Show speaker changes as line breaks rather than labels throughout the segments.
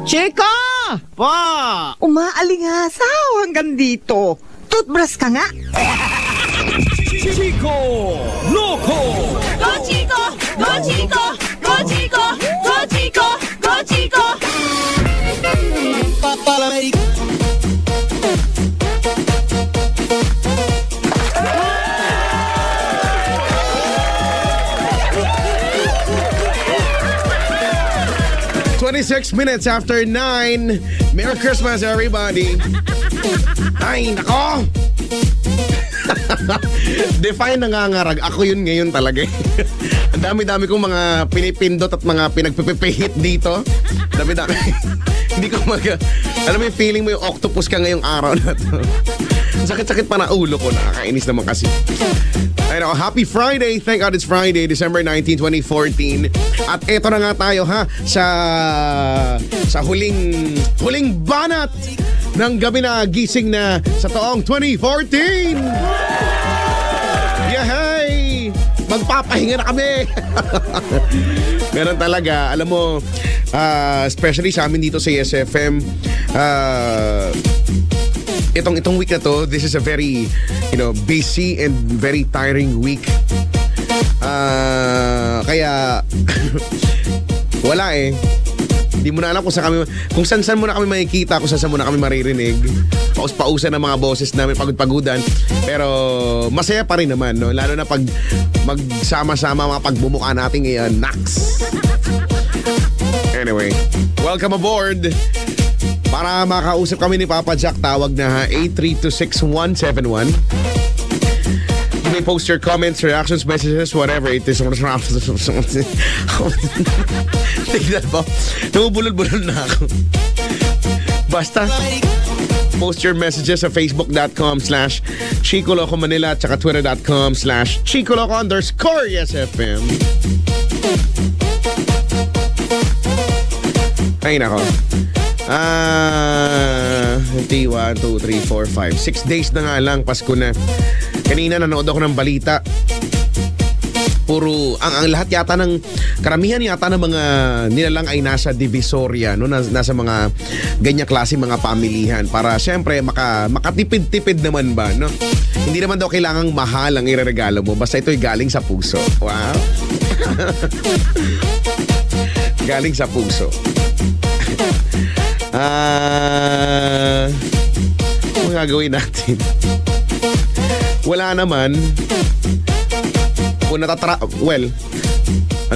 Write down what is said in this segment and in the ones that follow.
Chika! Pa!
Umaalingasaw hanggang dito. Toothbrush ka nga.
Chico Loco!
Go Chico! Go Chico! Go Chico! Go Chico! Go Chico!
26 minutes after 9. Merry Christmas, everybody. Ay, nako! Define nangangarag. Ako yun ngayon talaga. Ang dami-dami kong mga pinipindot at mga pinagpipihit dito. Dami-dami. Hindi ko alam mo yung feeling mo yung octopus ka ngayong araw na to. Sakit-sakit pa na ulo ko. Nakakainis naman kasi. Ay, nako, happy Friday. Thank God it's Friday, December 19, 2014. At eto na nga tayo sa huling banat ng gabi na gising na sa taong 2014. Yahay! Magpapahinga na kami. Meron talaga, alam mo, especially sa amin dito sa SFM, itong week na to, this is a very, busy and very tiring week. Kaya, wala eh. Hindi mo na alam kung saan mo na kami makikita, kung saan mo na kami maririnig. Paus-pausan ng mga boses namin, pagod-pagudan. Pero masaya pa rin naman, no? Lalo na pag magsama-sama mga pagbumuka natin ngayon. Nax! Anyway, welcome aboard. Para makausap kami ni Papa Jack, tawag na 8326171. You may post your comments, reactions, messages, whatever it is. Tignan mo, namubulol-bulol na ako. Basta, post your messages sa facebook.com/Chico Loco Manila at saka twitter.com/Chico Loco_YesFM. Ay, nako. 1, 2, 3, 4, 5 6 days na nga lang, Pasko na. Kanina nanood ako ng balita. Puro, ang lahat yata karamihan yata ng mga nilalang ay nasa Divisoria, no? Nasa mga ganyang klase mga pamilihan para siyempre makatipid-tipid naman ba, no? Hindi naman daw kailangang mahal ang ireregalo mo, basta ito'y galing sa puso. Wow. Galing sa puso. Ano gagawin natin? Wala naman. Kung ano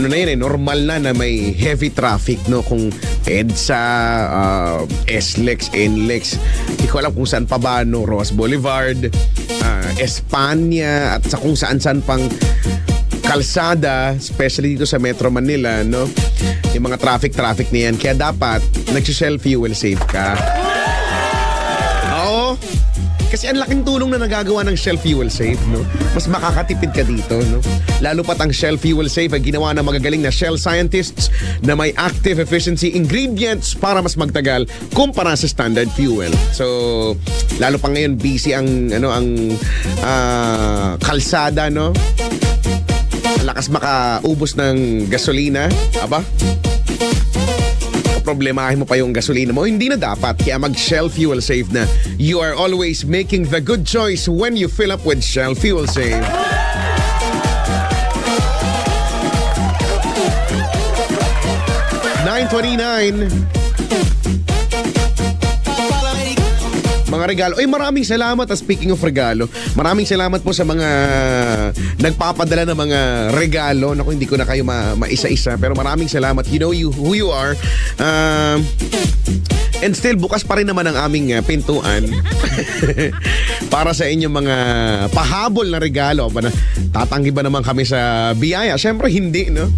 na yun normal na may heavy traffic, no? Kung EDSA, SLEX, NLEX, hindi ko alam kung saan pa ba, no? Ross Boulevard, Espanya, at sa kung saan-saan pang kalsada, especially dito sa Metro Manila, no? Yung mga traffic na yan. Kaya dapat, nag-shell fuel save ka. Oo. Kasi ang laking tulong na nagagawa ng Shell Fuel Save, no? Mas makakatipid ka dito, no? Lalo pat ang Shell Fuel Save ay ginawa ng magagaling na Shell scientists na may active efficiency ingredients para mas magtagal kumpara sa standard fuel. So, lalo pa ngayon busy ang kalsada, no? Lakas makaubos ng gasolina. Aba? Problemahin mo pa yung gasolina mo, hindi na dapat. Kaya mag-Shell Fuel Save na. You are always making the good choice when you fill up with Shell Fuel Save. $9.29. Mga regalo. Ay, maraming salamat. Speaking of regalo, maraming salamat po sa mga nagpapadala ng mga regalo. Naku, hindi ko na kayo maisa-isa. Pero maraming salamat. You know who you are. And still, bukas pa rin naman ang aming pintuan para sa inyong mga pahabol na regalo. Tatanggi ba naman kami sa biyaya? Siyempre, hindi, no?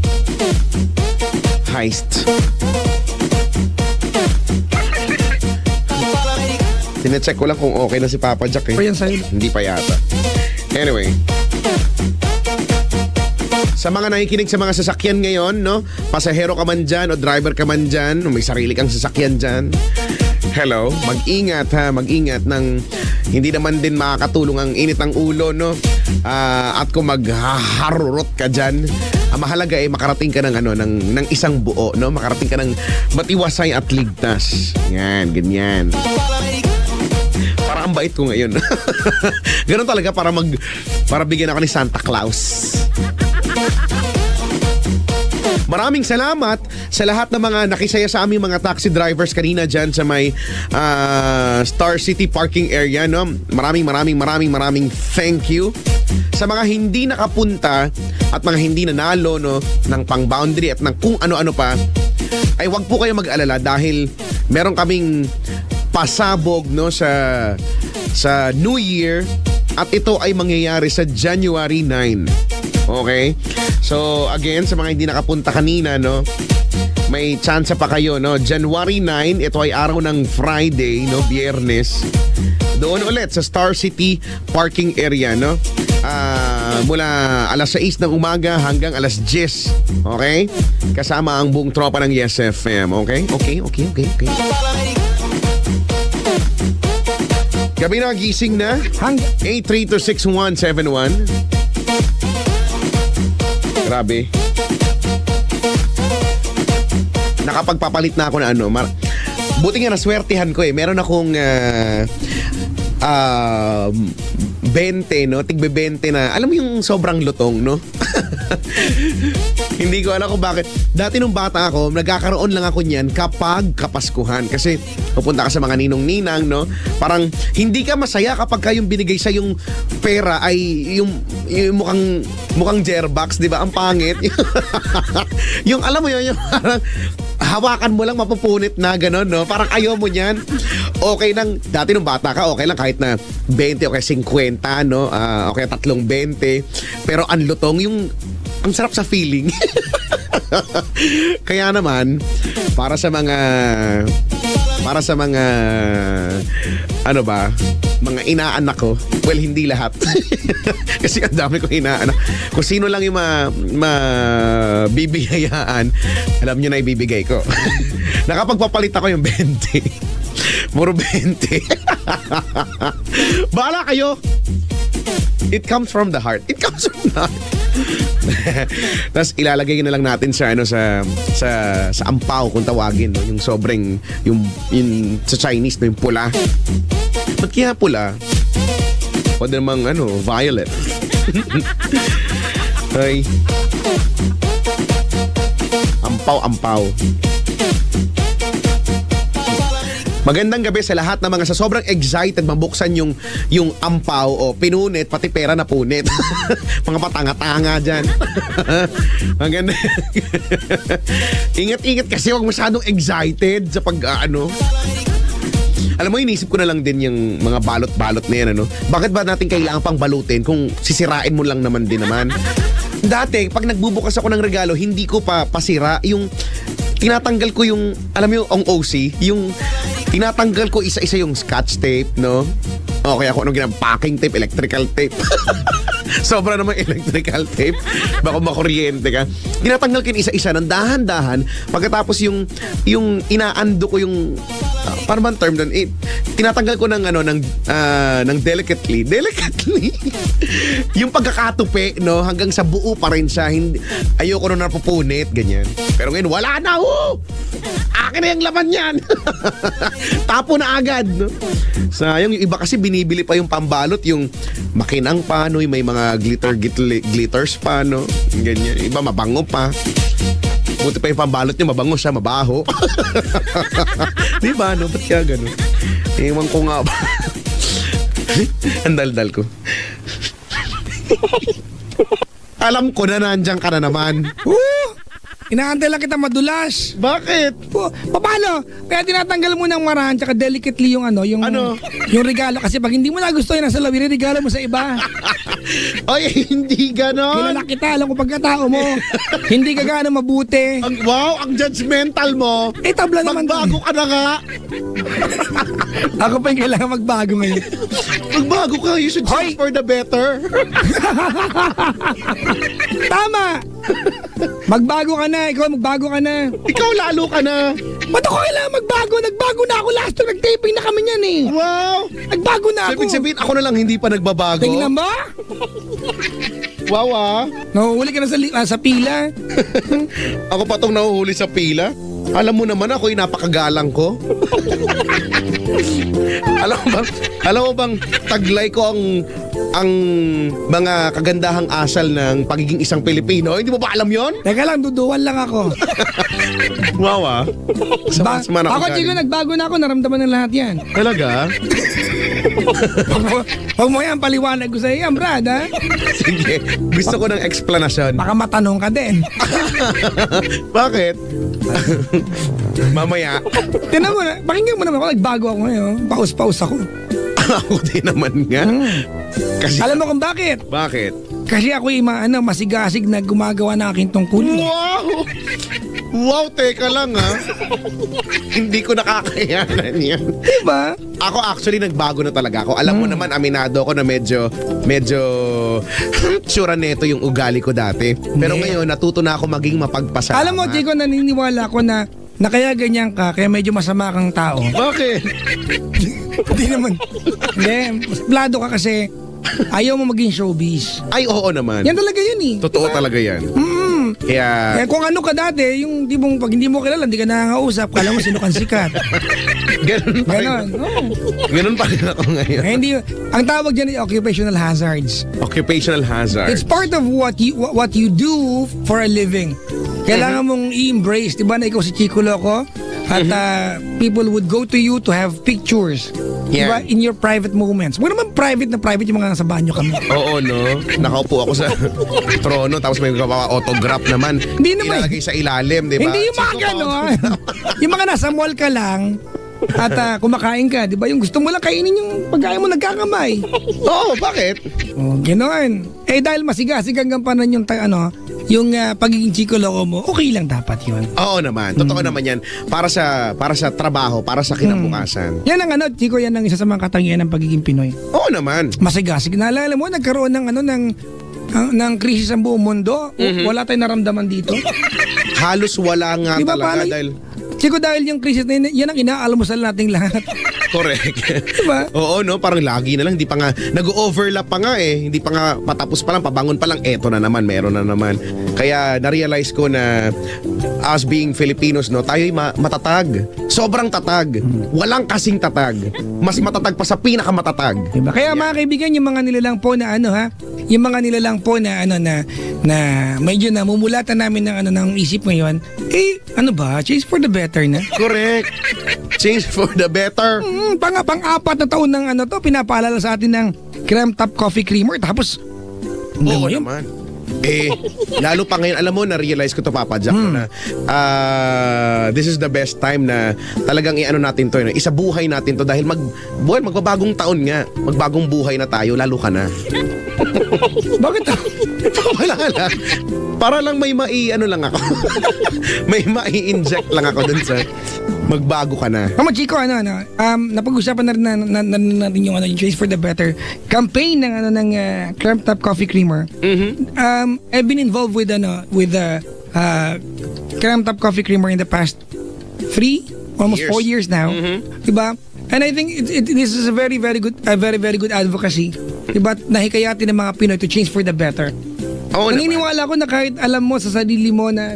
Heist. Sinecheck ko lang kung okay na si Papa Jack, eh.
Yan sa'yo.
Hindi pa yata. Anyway. Sa mga nakikinig sa mga sasakyan ngayon, no? Pasahero ka man dyan o driver ka man dyan o may sarili kang sasakyan dyan. Hello? Mag-ingat, ha? Mag-ingat ng hindi naman din makakatulong ang init ng ulo, no? At kung maghaharurot ka dyan, Ang mahalaga ay makarating ka ng ng isang buo, no? Makarating ka ng matiwasay at ligtas. Yan, ganyan. Para ang bait ko ngayon. Ganun talaga para bigyan ako ni Santa Claus. Maraming salamat sa lahat ng mga nakisaya sa aming mga taxi drivers kanina dyan sa may Star City parking area, no? Maraming thank you. Sa mga hindi nakapunta at mga hindi nanalo, no, ng pang-boundary at ng kung ano-ano pa, ay wag po kayo mag-alala dahil meron kaming pasabog, no, sa New Year at ito ay mangyayari sa January 9. Okay? So, again, sa mga hindi nakapunta kanina, no, may chance pa kayo, no? January 9, ito ay araw ng Friday, no, Biyernes. Doon ulit sa Star City parking area, no? Mula alas 6 ng umaga hanggang alas 10. Okay? Kasama ang buong tropa ng Yes FM. Okay? Okay. Gabi na gising na. 8326171. Grabe. Nakapagpapalit na ako na buti nga naswertihan ko eh. Meron akong 20, no? Tigbe 20 na. Alam mo yung sobrang lutong, no? Hindi ko alam kung bakit. Dati nung bata ako, nagkakaroon lang ako niyan kapag Kapaskuhan. Kasi pupunta ka sa mga ninong-ninang, no? Parang hindi ka masaya kapag yung binigay sa yung pera ay yung mukhang Jerbox, di ba? Ang pangit. Yung alam mo yun, yung parang hawakan mo lang mapupunit na gano'n, no? Parang ayaw mo niyan. Okay lang, dati nung bata ka, okay lang kahit na 20 o kaya 50, no? O kaya 3-20. Pero ang lutong, ang sarap sa feeling. Kaya naman, para sa mga mga inaanak ko, well, hindi lahat. Kasi ang dami ko inaanak. Kung sino lang yung mabibigayaan, alam nyo na ibibigay ko. Nakapagpapalit ako yung 20. Puro 20. Bahala kayo. It comes from the heart. It comes from the heart. Tapos ilalagay na lang natin sa sa ampaw kung tawagin, no? Yung sobrang yung sa Chinese, no, yung pula. Ba't kaya pula? O namang violet. Ay. Ampaw. Magandang gabi sa lahat ng mga sa sobrang excited mabuksan yung ampaw o pinunit, pati pera na punit. Mga patanga-tanga dyan. Maganda. Ingat-ingat kasi huwag masyadong excited sa Alam mo, inisip ko na lang din yung mga balot-balot na yan, Bakit ba natin kailangan pang balutin kung sisirain mo lang naman din naman? Dati, pag nagbubukas ako ng regalo, hindi ko pa pasira. Yung tinatanggal ko yung, alam mo yung OC, yung tinatanggal ko isa-isa yung scotch tape, no? O kaya ako packing tape, electrical tape. Sobra naman electrical tape. Baka makuryente ka. Tinatanggal ko yung isa-isa ng dahan-dahan. Pagkatapos yung inaando ko yung paano ba ang term doon? Tinatanggal ko ng delicately. Yung pagkakatupi, no? Hanggang sa buo pa rin siya. Ayoko na napupunit, ganyan. Pero ngayon, wala na, akin na yung laman yan. Tapo na agad, no? Sayang, yung iba kasi binibili pa yung pambalot, yung makinang pa, no? Yung may mga glitters pa, no? Ganyan. Iba mabango pa. Buti pa yung pambalot nyo, mabango siya, mabaho. Di ba, no? Ba't kaya gano'n? Ewan ko nga ba? Ang daldal ko. Alam ko na nandiyan ka na naman.
Inaantay lang kita madulas.
Bakit?
Paano? Kaya tinatanggal mo ng marahan tsaka delicately yung yung regalo. Kasi pag hindi mo nagustuhan nasa lawin, regalo mo sa iba.
Ay, hindi ganon.
Kilala kita, alam ko pagkatao mo. Hindi ka gano'n mabuti.
Wow, ang judgmental mo.
Tabla naman.
Magbago ka na nga.
Ako pa yung kailangan magbago ngayon.
Magbago ka, you should change for the better.
Tama! Magbago ka na, ikaw magbago ka na.
Ikaw lalo ka na.
Ba't ako kailangan magbago? Nagbago na ako last time, nag-taping na kami niyan eh.
Wow!
Nagbago na ako.
Sabihin, ako na lang hindi pa nagbabago.
Tingnan mo?
Wow ah.
Nahuhuli ka na sa pila.
Ako pa tong nahuhuli sa pila. Alam mo naman ako'y napakagalang ko. alam mo bang taglay ko ang mga kagandahang asal ng pagiging isang Pilipino? Hindi mo ba alam yon?
Teka lang, duduwan lang ako.
Wow ah. Sama na
Ako, Chico, nagbago na ako. Naramdaman ng lahat yan.
Talaga?
Huwag mo yan, paliwanag ko sa iyo, Brad, ha?
Sige, gusto ko ng explanation.
Baka matanong ka din.
Bakit? Mamaya.
Tinan mo na, pakinggan mo naman ako, nagbago ako ngayon. Paus-paus ako.
Ako din naman nga. Kasi,
Alam mo kung bakit?
bakit?
Kasi ako yung masigasig na gumagawa ng aking tungkulin.
Wow! Wow, teka lang ha. Hindi ko nakakayanan yan.
Diba?
Ako actually nagbago na talaga ako. Alam mo naman, aminado ako na medyo tsura neto yung ugali ko dati. Pero ngayon, natuto na ako maging mapagpasalamat.
Alam mo, Chico, naniniwala ako na kaya ganyan ka, kaya medyo masama kang tao.
Bakit?
Hindi naman. Hindi, mas blado ka kasi ayaw mo maging showbiz.
Ay, oo naman.
Yan talaga yun eh.
Totoo talaga yan. Kaya,
Kaya kung ano ka dati, yung di mong pag hindi mo kilala, hindi ka nangangausap, kala mo sino kang sikat.
ganun pa rin.
Ganon. Oo.
Ganun pa rin ako ngayon.
Kaya hindi, ang tawag dyan ay occupational hazards.
Occupational hazard.
It's part of what you do for a living. Kailangan mong i-embrace, di ba na ikaw si Chico Loco? At people would go to you to have pictures. Di ba?
Yeah.
In your private moments. Huwag naman private na private yung mga nasa banyo kami.
Oo, no? Nakaupo ako sa trono tapos may gawa autograph naman.
Hindi naman.
Ilalagay sa ilalim, di ba?
Hindi yung mga
Chico,
gano'n. Yung mga nasa mall ka lang at kumakain ka, di ba? Yung gusto mo lang kainin yung pagkain mo nagkakamay.
Oo, bakit?
Oh, gano'n. Eh dahil masigasig ang gampanan yung pagiging Chico Loco mo, okay lang dapat yun.
Oo naman. Totoo naman yan. Para sa trabaho, para sa kinabukasan.
Yan ang Chico, yan ang isa sa mga katangian ng pagiging Pinoy.
Oo naman.
Masigasig. Naalala mo, nagkaroon ng krisis ang buong mundo. Wala tayong naramdaman dito.
Halos wala nga
Di ba,
talaga
paano-
dahil...
Chico, dahil yung krisis na yun, yan ang inaalmusal nating lahat.
Correct.
Diba?
Oo, no? Parang lagi na lang. Hindi pa nga, nag-overlap pa nga eh. Hindi pa nga patapos pa lang, pabangon pa lang, eto na naman, meron na naman. Kaya na-realize ko na us being Filipinos, no, tayo'y matatag. Sobrang tatag. Walang kasing tatag. Mas matatag pa sa pinakamatatag.
Diba? Kaya mga kaibigan, yung mga nilalang po na yung mga nilalang po na na medyo namumulatan namin ng isip ngayon, change for the better na.
Correct. Change for the better.
Pang-apat na taon ng pinapaalala sa atin ng Creme Top Coffee Creamer, tapos
Oo naman. Lalo pa ngayon, alam mo, na-realize ko to, Papa Jack, na this is the best time na talagang natin to, isabuhay natin to dahil magbabagong taon nga, magbagong buhay na tayo, lalo ka na.
bakit?
Wala lang. Para lang may lang ako. May mai-inject lang ako dun sa magbago ka na.
Chico, napag-usapan na rin natin yung Change for the Better campaign ng Creme Top Coffee Creamer. I've been involved with the Creme Top Coffee Creamer in the past 4 years now. Diba? And I think this is a very very good advocacy. Diba? Nahikayatin ng mga Pinoy to change for the better.
Oo naman.
Naniniwala ko na kahit alam mo sa sarili mo na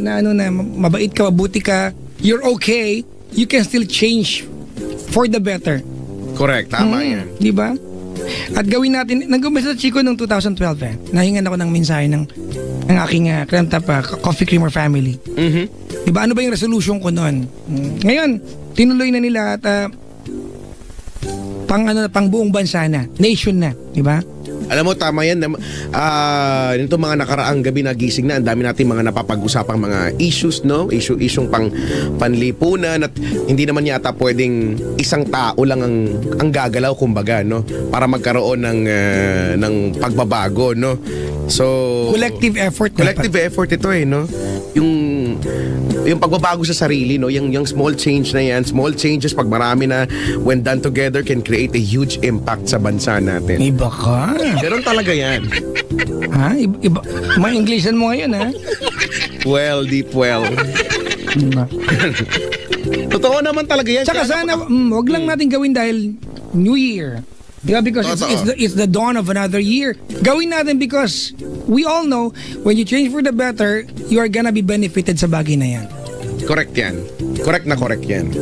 mabait ka, mabuti ka, you're okay, you can still change for the better.
Correct, tama yan.
Di ba? At gawin natin, nag-umpisa sa Chico noong 2012 Nahingan ako ng mensahe ng aking Creme Top Coffee Creamer family. Di ba? Ano ba yung resolution ko noon? Ngayon, tinuloy na nila at pang buong bansa na, nation na, di ba?
Alam mo, tama yan. Nito mga nakaraang gabi na gising na, ang dami natin mga napapag-usapang mga issues, no? Isyong panlipunan at hindi naman yata pwedeng isang tao lang ang gagalaw, kumbaga, no? Para magkaroon ng pagbabago, no? So,
Collective effort.
collective effort ito no? Yung pagbabago sa sarili, no? Yung small change na yan, small changes pag marami na, when done together, can create a huge impact sa bansa natin.
Iba ka.
Ganun talaga yan.
Ha? Iba. Ma-Englishan mo ngayon, ha?
Well, deep well.
Diba?
Totoo naman talaga yan.
Tsaka
Kaya
sana, wag lang natin gawin dahil New Year. Diba? Because
Totoo.
it's the dawn of another year. Gawin natin because we all know, when you change for the better, you are gonna be benefited sa bagay na yan.
Correct yan. Correct yan.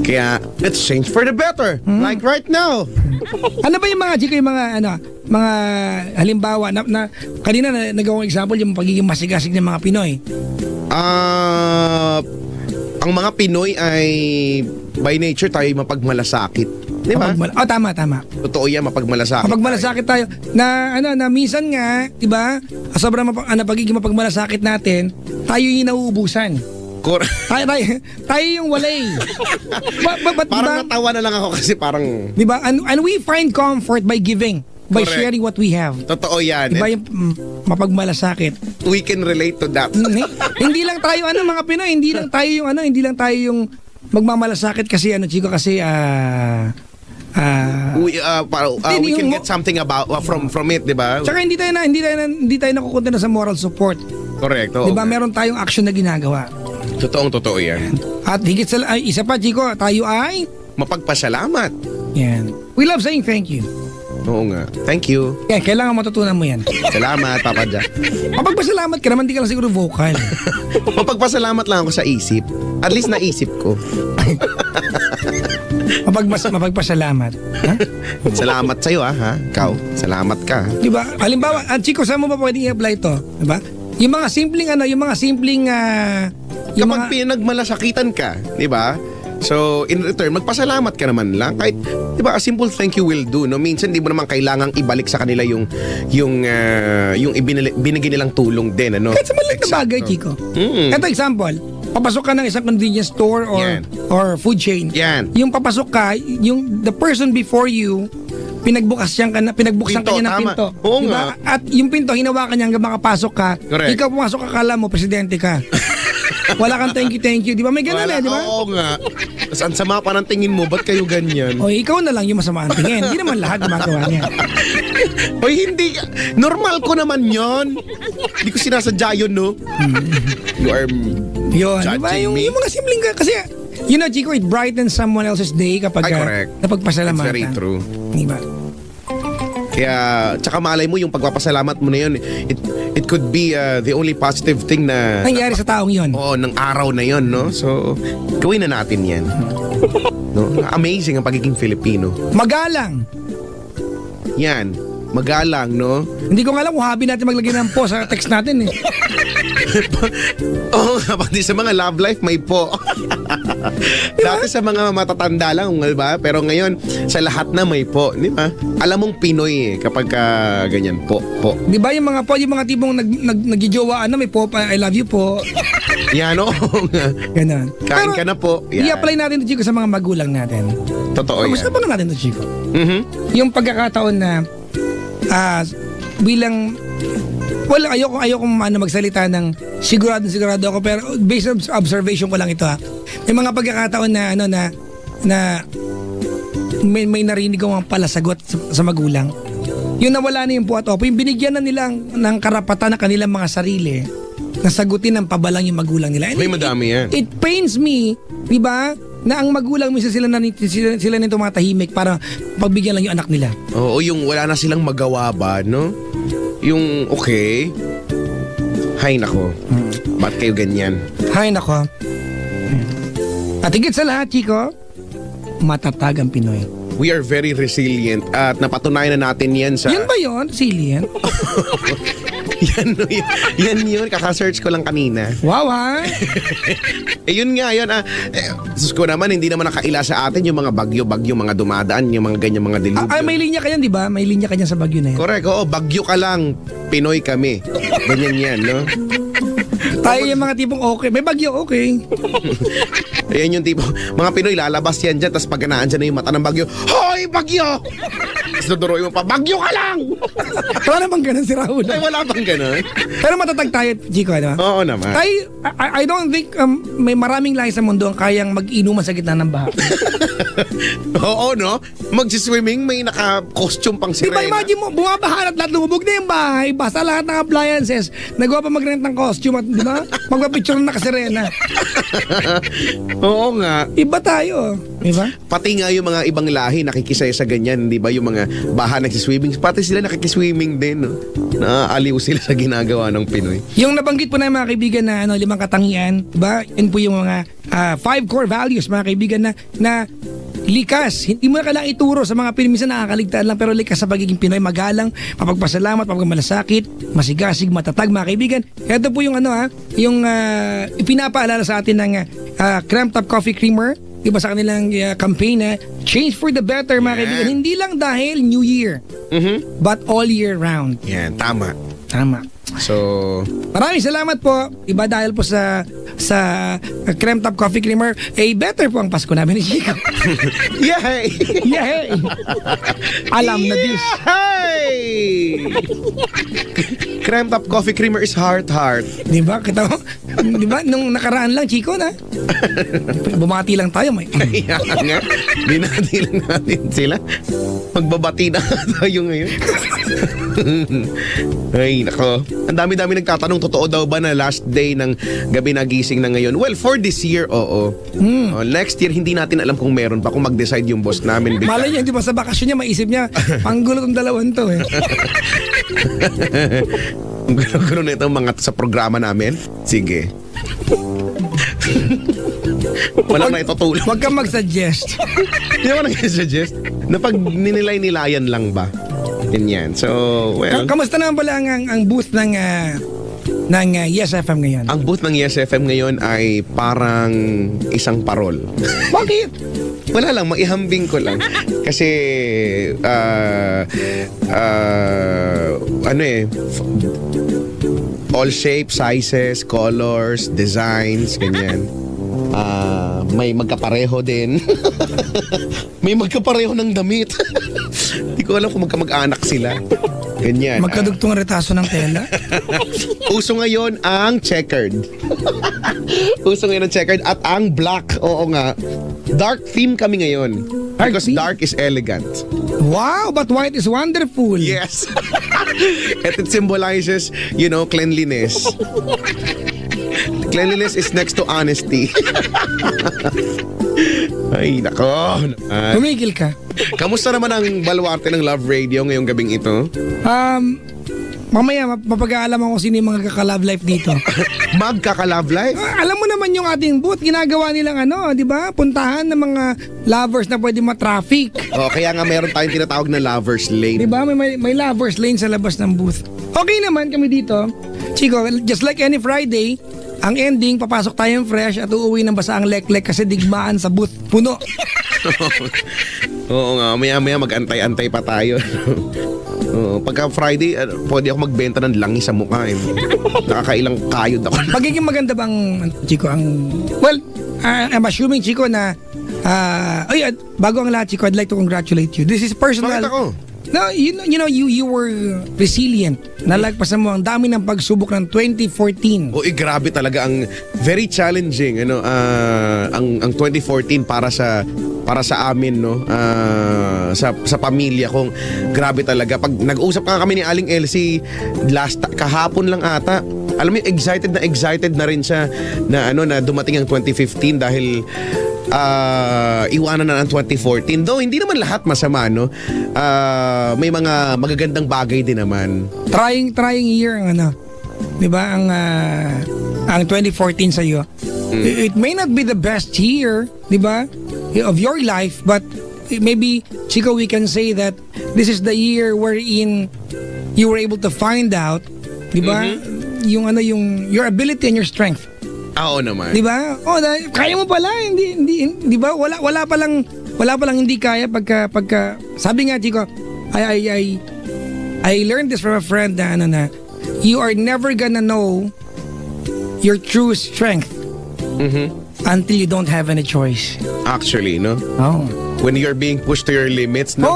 Kaya, let's change for the better. Like right now.
Ano ba yung mga, Chico, yung mga halimbawa, na kanina nagawang example, yung pagiging masigasig ng mga Pinoy.
Ang mga Pinoy ay by nature tayo mapagmalasakit. Di ba?
Tama.
Totoo yan, mapagmalasakit.
Kapag malasakit tayo, na minsan nga, di ba, sobrang pagiging mapagmalasakit natin, tayo yung nauubusan. Tayo yung walay.
Parang natawa na lang ako kasi parang...
Di ba? And we find comfort by giving, by
Correct.
sharing what we have.
Totoo yan.
Di ba yung mapagmalasakit?
We can relate to that.
Hindi lang tayo mga Pinoy, hindi lang tayo yung magmamalasakit kasi Chico, kasi
we
Hindi,
can
yung
get something about from it, di ba?
Tsaka hindi tayo nakukunta na sa moral support.
Correct. oo.
Di ba? Meron tayong action na ginagawa.
Totoo yan.
At higit sa isa pa, Chico, tayo ay
Mapagpasalamat.
yan. We love saying thank you.
Oo nga. Thank you.
Kaya kailangan matutunan mo yan.
Salamat, Papa Jack.
Mapagpasalamat ka naman, di ka lang siguro vocal.
Mapagpasalamat lang ako sa isip. At least naisip ko.
Mapagpasalamat. Ha?
Salamat sa'yo ha. Ikaw, salamat ka.
Di ba? Halimbawa, Chico, saan mo ba pwedeng i-apply to? Di ba? Yung mga simpleng
Kapag pinagmalasakitan ka, di ba? So, in return, magpasalamat ka naman lang. Kahit, di ba, a simple thank you will do, no? Minsan, di mo naman kailangang ibalik sa kanila yung binigay nilang tulong din, ano?
kahit sa maliit na bagay,
Eksakto.
Chico.
Mm.
Ito example, papasok ka ng isang convenience store
Yan.
or food chain.
Yan.
Yung papasok ka, the person before you, pinagbuksan kanya ng
tama.
pinto.
Oo
Diba?
nga.
At yung pinto, hinawakan niya hanggang makapasok ka.
Correct.
Ikaw pumasok, akala mo, presidente ka. Wala kang thank you. Di ba? May ganun di ba?
Oo nga. Tapos ang sama pa ng tingin mo, ba't kayo ganyan?
O ikaw na lang yung masama ang tingin. Hindi naman lahat gumagawa niya.
Hoy, hindi. Normal ko naman yon. Hindi ko sinasadya yun, no? You are
Yun. Di ba?
judging me.
Yung mga simpleng kasi, Chico, it brightens someone else's day kapag
Ay, correct.
napagpasalamatan.
That's very true.
Di ba?
Kaya, tsaka malay mo, yung pagpapasalamat mo na yun, it could be the only positive thing na...
Nangyari sa taong yun.
Oo, ng araw na yun, no? So, gawin na natin yan. No? Amazing ang pagiging Filipino.
Magalang.
Yan. Magalang, no?
Hindi ko nga alam kung habi natin maglagay ng po sa text natin eh.
Oo nga, pati sa mga love life may po. Dati sa mga matatanda lang, di ba? Pero ngayon, sa lahat na may po, di ba? Alam mong Pinoy kapag ganyan, po.
Di ba yung mga tipong nagjijowa, may po, I love you po.
Yan, oo nga.
Ganon.
Kain ka na po. Yan.
I-apply natin ito, Chico, sa mga magulang natin.
Totoo yan.
Usapan na natin ito, Chico.
Mhm.
Yung pagkakataon na bilang ayoko magsalita ng sigurado ako, pero based on observation ko lang ito ha. May mga pagkakataon na na may narinig ko mga palasagot sa magulang. Yung nawala na yung po at opo, yung binigyan na nila ng karapatan ng kanilang mga sarili na sagutin ng pabalang yung magulang nila. And
May madami yan.
It pains me, di ba, na ang magulang minsan sila nito mga tahimik para pagbigyan lang yung anak nila.
Oo, yung wala na silang magawa ba, no? Yung okay. Hay nako. Ba't kayo ganyan?
Hay nako. At higit sa lahat, Chico, matatag ang Pinoy.
We are very resilient at napatunayan na natin yan sa...
Yan ba yun? Resilient?
yan yun. Kaka-search ko lang kanina.
Wow, ha?
Yun nga, yun. Sus ko naman, hindi naman nakaila sa atin yung mga bagyo, mga dumadaan, yung mga ganyan, mga dilubyo.
May linya ka yan, di ba? May linya ka yan sa bagyo na yan.
Correct, oo. Bagyo ka lang. Pinoy kami. Ganyan yan, no?
Tayo yung mga tipong okay. May bagyo, okay.
Ayan yung tipo, mga Pinoy, lalabas yan dyan, tapos pag naandyan na yung mata ng bagyo, Hoy, bagyo! Tapos duduroy mo pa, bagyo ka lang!
Wala bang ganun si Raul?
Ay, wala bang ganun?
Pero matatag tayo, Chico, di ba?
Oo naman.
I don't think may maraming lahi sa mundo ang kayang mag-inuman sa gitna ng baha.
Oo, no? Magsiswimming, may naka-costume pang
Di ba
sirena.
imagine mo, bumabaha at lahat lumubog na yung bahay, basta lahat ng appliances, nagawa pa mag-rent ng costume at di ba, no? Magpapicture na nakasirena.
Oo nga.
Iba tayo, di ba?
Pati nga yung mga ibang lahi nakikisaya sa ganyan, di ba? Yung mga baha nagsiswimming, pati sila nakikiswimming din, no? Naaaliw sila sa ginagawa ng Pinoy.
Yung nabanggit po na mga kaibigan na 5 katangian, diba? Yan po yung mga 5 core values, mga kaibigan na likas. Hindi mo na kailangang ituro sa mga Pinoy. Minsan nakakaligtaan lang, pero likas sa pagiging Pinoy. Magalang, mapagpasalamat, mapagmalasakit, masigasig, matatag, mga kaibigan. Ito po yung yung ipinapaalala sa atin ng Cramp Top Coffee Creamer. Diba sa kanilang campaign na Change for the Better, mga kaibigan. Hindi lang dahil New Year, but all year round.
Yan, tama.
Tama.
So,
Maraming salamat po. Iba dahil po sa Creme Top Coffee Creamer, better po ang Pasko namin ni Chico.
yay!
Yay! Alam na this.
Yay! Creme Top Coffee Creamer is heart.
Di ba? Kita mo? Di ba? Nung nakaraan lang, Chico, na? Bumati lang tayo.
Kaya nga, binati lang natin sila. Magbabati na tayo ngayon. Ay, nako. Ang dami-dami nagtatanong, totoo daw ba na last day ng gabi nagising na ngayon? Well, for this year, oo. Next year, hindi natin alam kung meron pa, kung mag-decide yung boss namin.
Malay niya, di ba sa bakasyon niya, maisip niya, panggulo tong dalawang to eh.
Ang gulo-gulo na itong mga sa programa namin. Sige. Walang na itutulong.
Huwag kang mag-suggest.
Hindi ako nag-suggest na pag ninilay-nilayan lang ba? Ganyan. So, well.
Kamusta naman pala ang booth ng Yes FM ngayon?
Ang booth ng Yes FM ngayon ay parang isang parol.
Bakit?
Wala lang, maihambing ko lang. Kasi, all shapes, sizes, colors, designs, ganyan. May magkapareho din. May magkapareho ng damit. Hindi ko alam kung magkamag-anak sila. Ganyan.
Magkadugtong retaso ng tela?
Uso ngayon ang checkered. Uso ngayon ang checkered at ang black. Oo nga. Dark theme kami ngayon.
Dark
Because
theme?
dark is elegant.
Wow, but white is wonderful.
Yes. At it symbolizes, cleanliness. Cleanliness is next to honesty. Ay, nako.
Tumigil ka.
Kamusta naman ang baluarte ng Love Radio ngayong gabing ito?
Mamaya, mapag-aalam ako sino yung mga kaka-love life dito.
Magkaka-love life?
Alam mo naman yung ating booth, ginagawa nilang di ba? Puntahan ng mga lovers na pwede ma-traffic.
Kaya nga meron tayong tinatawag na lover's lane.
Di ba? May lovers lane sa labas ng booth. Okay naman kami dito. Chico, just like any Friday, ang ending, papasok tayong fresh at uuwi ng basaang lek-lek kasi digmaan sa booth. Puno.
Oo nga, maya-maya mag-antay-antay pa tayo. Pagka Friday, pwede ako magbenta ng langis sa mukha. Nakakailang kayod ako.
Pagiging maganda bang, Chico, well, I'm assuming, Chico, na bago ang lahat, Chico, I'd like to congratulate you. This is personal.
Bakit ako?
No, you were resilient. Nalagpasan mo ang dami ng pagsubok ng 2014.
Grabe talaga ang very challenging ang 2014 para sa amin, no. Sa pamilya kong grabe talaga. Pag nag-usap kami ni Aling Elsie kahapon lang ata. Alam mo, excited na rin siya na dumating ang 2015 dahil iwanan na ng 2014. Though hindi naman lahat masama, no. May mga magagandang bagay din naman.
Trying year ang 'di ba ang 2014 sa iyo. It may not be the best year, 'di ba, of your life, but maybe, Chico, we can say that this is the year wherein you were able to find out, 'di ba, yung your ability and your strength.
Oo naman.
'Di ba? Kaya mo pala, hindi 'di ba? Wala pa lang hindi kaya pagka sabi nga, Chico, I learned this from a friend na you are never gonna know your true strength until you don't have any choice.
Actually, no.
Oh.
When you're being pushed to your limits, no.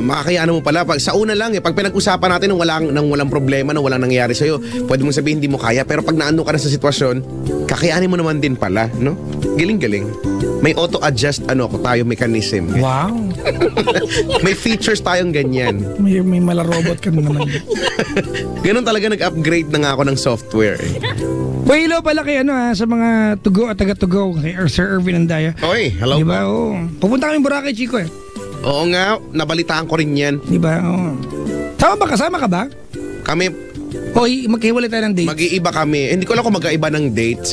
Makakayaan mo pala sa una lang pag pinag-usapan natin nang walang problema, nang walang nangyayari sa iyo, pwede mong sabihin hindi mo kaya, pero pag naano ka na sa sitwasyon, kakayanin mo naman din pala, no? Galing-galing. May auto-adjust, tayo mechanism.
Wow.
May features tayong ganyan.
May mala-robot ka na naman.
Ganun talaga nag-upgrade na nga ako ng software.
Well, hello pala kay sa mga tugo at taga-tugo, kay Sir Irvin Andaya.
Oy, hello
Diba?
po.
Oo. Pupunta kami Boracay, Chico eh.
Oo nga, nabalitaan ko rin yan.
Diba? Oo. Kasama ka ba?
Kami,
Hoy, magkahiwalay tayo ng dates.
mag-iiba kami. Hindi ko alam kung magkaiba ng dates.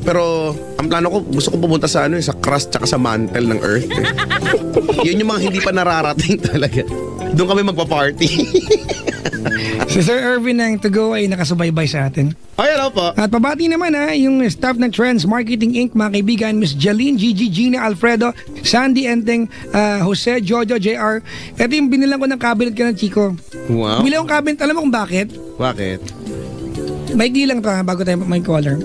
Pero ang plano ko, gusto ko pumunta sa sa crust tsaka sa mantle ng Earth. Yun yung mga hindi pa nararating talaga. Doon kami magpa-party.
Si Sir Irvin ng To Go ay nakasubaybay sa atin.
Ay, hello po.
At pabati naman yung staff ng Trends Marketing Inc., mga kaibigan, Miss Jaline, Gigi, Gina, Alfredo, Sandy, Enteng, Jose, Jojo, JR. Ito yung binilang ko ng cabinet ka ng Chico.
Wow.
Bili akong cabinet, alam mo kung bakit?
Bakit?
Maigli lang to bago tayo may caller.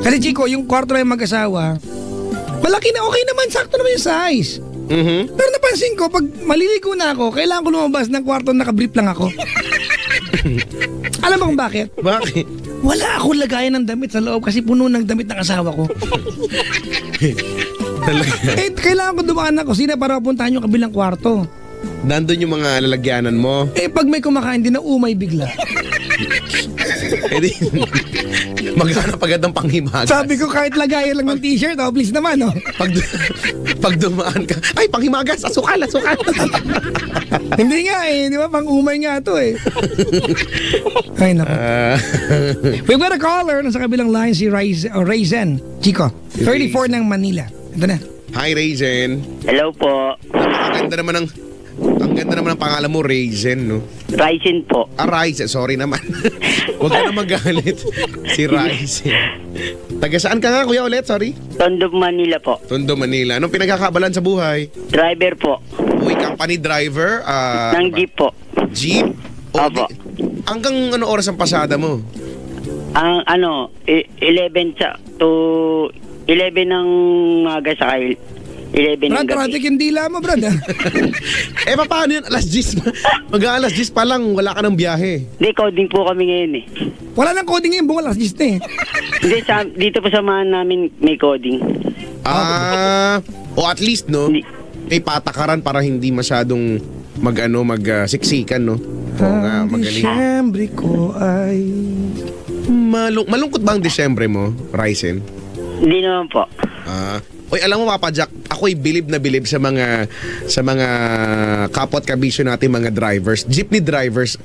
Kasi Chico, yung kwarto na yung mag-asawa, malaki na, okay naman, sakto naman yung size. Pero napansin ko, pag maliligo na ako, kailangan ko lumabas ng kwarto na nakabrief lang ako. Alam mo kung bakit?
Bakit?
Wala akong lagayan ng damit sa loob kasi puno ng damit ng asawa ko.
Talaga.
Kailangan ko dumaan ng kusina para puntahan yung kabilang kwarto.
Nandun yung mga lalagyanan mo.
Pag may kumakain, di na umay bigla.
Di, maghanap agad ng panghimagas.
Sabi ko kahit lagayan lang ng t-shirt, please naman,
Pag dumaan ka, ay, panghimagas, asukal.
Hindi nga di ba? Pang umay nga to Ay, naku. We've got a caller nasa kabilang line, si Raizen. Chico, 34 ng Manila. Ito na.
Hi, Raisin.
Hello po.
Ang ganda naman ng pangalan mo, Raisin, no?
Ryzen po.
Raisin, sorry naman. Huwag ka na magalit. Si Raisin. Taga saan ka nga, kuya, ulit? Sorry.
Tondo, Manila po.
Tondo, Manila. Anong pinagkakabalan sa buhay?
Driver po.
Uy, company driver?
Ng jeep po.
Jeep?
Opo.
Hanggang ano oras ang pasada mo?
Ang 11 to 11 ng maga sa 11 ng
Brad,
gabi.
project yung dila mo, Brad.
Paano yun? Alas 10. Mag-alas 10 pa lang, wala ka ng biyahe.
Hindi, coding po kami ngayon eh.
Wala nang coding ngayon, bunga last gist
Hindi, dito po samahan namin may coding.
O at least, no?
Hindi.
May patakaran para hindi masyadong magsiksikan, no? Oo nga, magaling.
Disyembre ko ay...
Malungkot ba ang Disyembre mo, Ryzen?
Hindi naman po.
Oy, alam mo, Papa Jack, ako'y bilib na bilib sa mga kapwa at kabisyo natin, mga drivers, jeepney drivers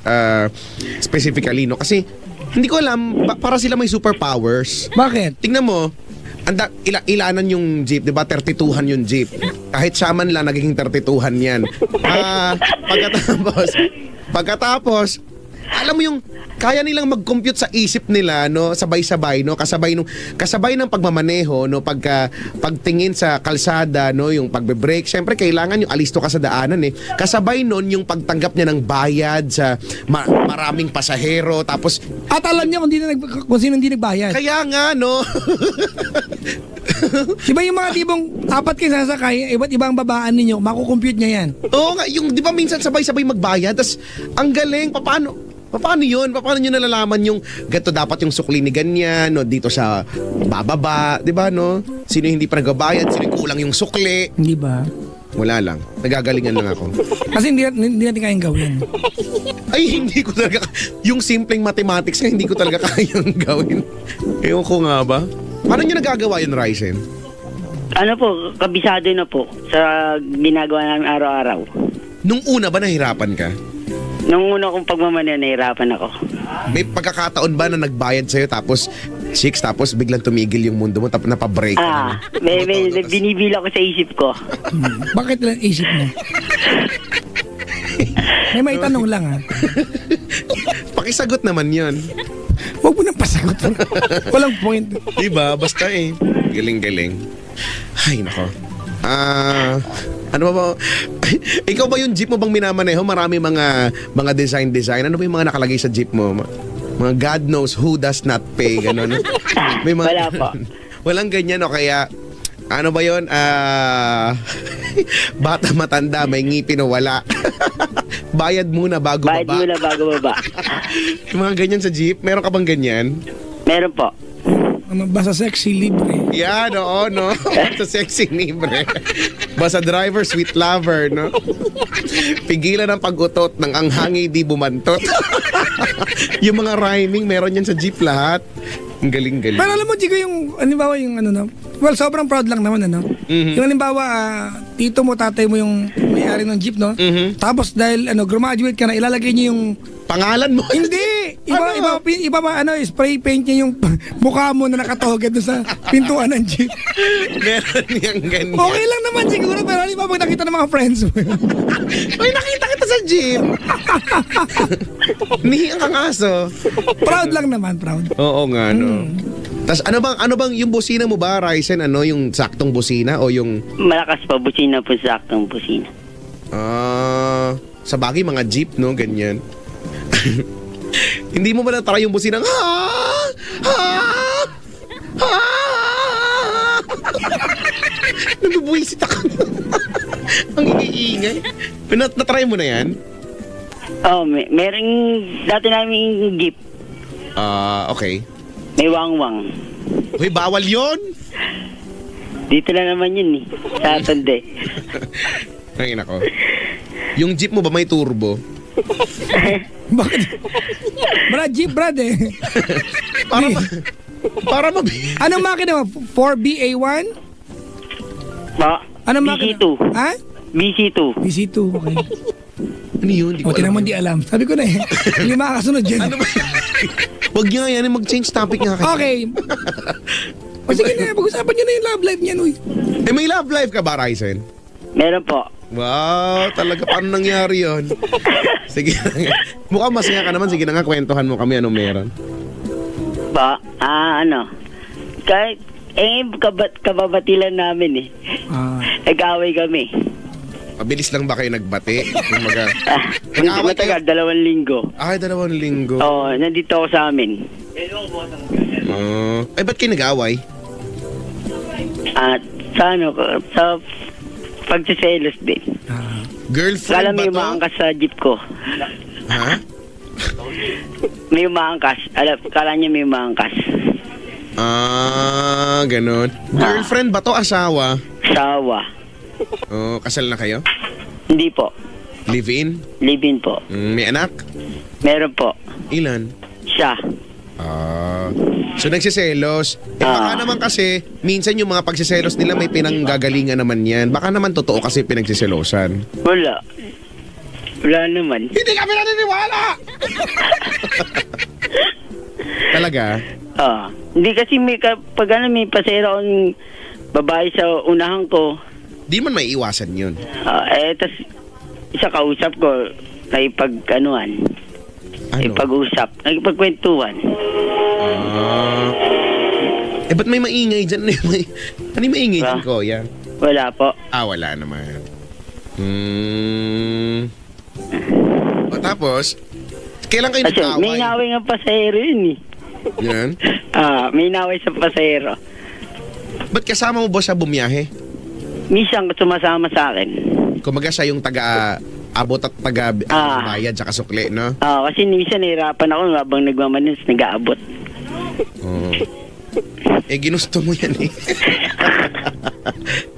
specifically, no? Kasi hindi ko alam, para sila may superpowers.
Bakit?
Tingnan mo, ilanan yung jeep, 'di ba? 32han yung jeep. Kahit siya man lang nagiging 32han 'yan. Pagkatapos alam mo yung kaya nilang mag-compute sa isip nila, no, sabay-sabay, no, kasabay ng pagmamaneho, no, pagtingin sa kalsada, no, yung pagbe-brake. Syempre kailangan yung alisto ka sa daanan Kasabay noon yung pagtanggap niya ng bayad sa maraming pasahero, tapos
At alam niya kung sino hindi nagbayad.
kaya nga, no.
Diba yung mga tipong apat kayo sasakay, iba't ibang babaan ninyo, makukompute niya yan.
Oo nga, yung 'di ba minsan sabay-sabay magbayad, tas ang galing, paano yun? Paano nyo nalalaman yung ganito dapat yung sukli ni ganyan, no, dito sa bababa, 'di ba, no? Sino yung hindi pa nagbabayad, sino yung kulang yung sukli?
Hindi ba?
Wala lang. Nagagalingan lang ako.
Kasi hindi natin kayang gawin.
Ay, hindi ko talaga yung simpleng mathematics nga hindi ko talaga kayang gawin. Ewan ko nga ba? Paano nyo nagagawa yun, Ryzen?
Ano po, kabisado na po sa ginagawa namin araw-araw.
Nung una ba nahirapan ka?
Nung una kong pagmamaneho, nahirapan ako.
May pagkakataon ba na nagbayad sa'yo tapos tapos biglang tumigil yung mundo mo tapos napabrake ka?
May binibila ko sa isip ko.
Bakit lang isip mo? May tanong lang
Pakisagot naman yon.
Huwag mo nang pasagot. Walang point.
Diba? Basta galing-galing. Ay, nako. Ano ba? Ikaw ba yung jeep mo bang minamaneho? Marami mga design. Ano ba yung mga nakalagay sa jeep mo? Mga God knows who does not pay. Ganon. May mga,
Wala po.
Walang ganyan, o kaya ano ba yun? Bata matanda, may ngipin o wala. Bayad muna bago baba.
Yung
Yung mga ganyan sa jeep, meron ka bang ganyan?
Meron po.
Basta sexy, libre.
Yan, oo, no? Sa sexy libre. Basta driver, sweet lover, no? Pigilan ang pag-utot ng ang hangi di bumantot. Yung mga rhyming, meron yan sa jeep lahat. Ang galing-galing.
Pero alam mo, Chico, yung, halimbawa yung ano, no? Well, sobrang proud lang naman, ano?
Mhm.
Yung halimbawa, tito mo, tatay mo yung may-ari ng jeep, no?
Mhm.
Tapos dahil, graduate ka na, ilalagay niyo yung...
Pangalan mo?
Hindi! Iba,
Ano?
iba ba, spray paint niya yung mukha mo na nakatogad doon sa pintuan ng jeep.
Meron yung ganyan.
Okay lang naman siguro, pero halimbawa pag nakita ng mga friends mo.
Ay, nakita kita sa jeep. Nihiyang kang aso.
Proud lang naman, proud.
Oo nga, no? Tas ano bang yung busina mo ba, Ryzen, yung saktong busina o yung
Malakas pa, busina po, saktong busina.
sa bagay mga jeep, no, ganyan. Hindi mo ba na-try yung busina? Nabubuisit ako. Ang iingay. Na-try mo na yan?
Oh, merong dati namin jeep.
Okay.
May wangwang.
Uy, bawal yon.
Dito na naman yun eh. Sa Tonde.
Ay, nako. Yung jeep mo ba may turbo?
Bakit? Brad, jeep, Brad eh.
Para
Anong makina mo? 4BA1? Anong makina?
BC2.
Ha?
BC2.
BC2, okay.
Ano yun? Di ko
O, tinan mo,
alam.
di alam. Sabi ko na eh. Hindi makakasunod dyan.
Ano ba? Wag niya yan, mag-change topic nga kayo.
Okay. O sige na, pag-usapan nyo na yung love life niyan, uy.
Eh, may love life ka ba, Ryzen?
Meron po.
Wow, talaga, paano nangyari yun? Sige na nga. Mukhang masaya ka naman. Sige na nga, kwentuhan mo kami anong meron.
Kahit, kababatilan namin eh. Nag-away kami.
Mabilis lang ba kayo nagbati? Yung
Hindi
Nag-away
matagal,
kayo?
2 linggo.
Ay, 2 linggo.
Oo, nandito ako sa amin.
Ay, ba't kayo nag-away?
At sa pagsiselos din.
Girlfriend
Kala
ba
may
to?
umaangkas sa jeep ko.
Ha?
May umaangkas. Kala niya may umaangkas.
Ganun. Girlfriend ba to? Asawa?
Sawa.
Kasal na kayo?
Hindi po.
Live-in?
Live-in po.
May anak?
Meron po.
Ilan?
Siya.
So nagsiselos. Baka naman kasi, minsan yung mga pagsiselos nila may pinanggagalingan naman yan. Baka naman totoo kasi pinagsiselosan.
Wala. Wala naman.
Hindi kami naniniwala! Talaga?
Hindi kasi pag may pasero akong babae sa unahan ko,
Di man may iwasan yun.
tas isa kausap ko, nakipag-anuhan. Nakipag-usap, nakipagkwentuhan.
Ba't may maingay dyan? Ano yung maingay dyan, Kuya?
Wala po.
Wala naman. Tapos, kailan kayo
Kasi
nag-away?
may naway ng pasahero yun eh.
Yan.
May naway sa pasahero.
Ba't kasama mo ba siya bumiyahe?
Minsan sumasama sa akin.
Kumaga siya yung taga-abot at taga-bayad sa kasukli, no?
Kasi minsan nahirapan ako habang nagmamanis, nag-aabot.
Ginusto mo yan eh.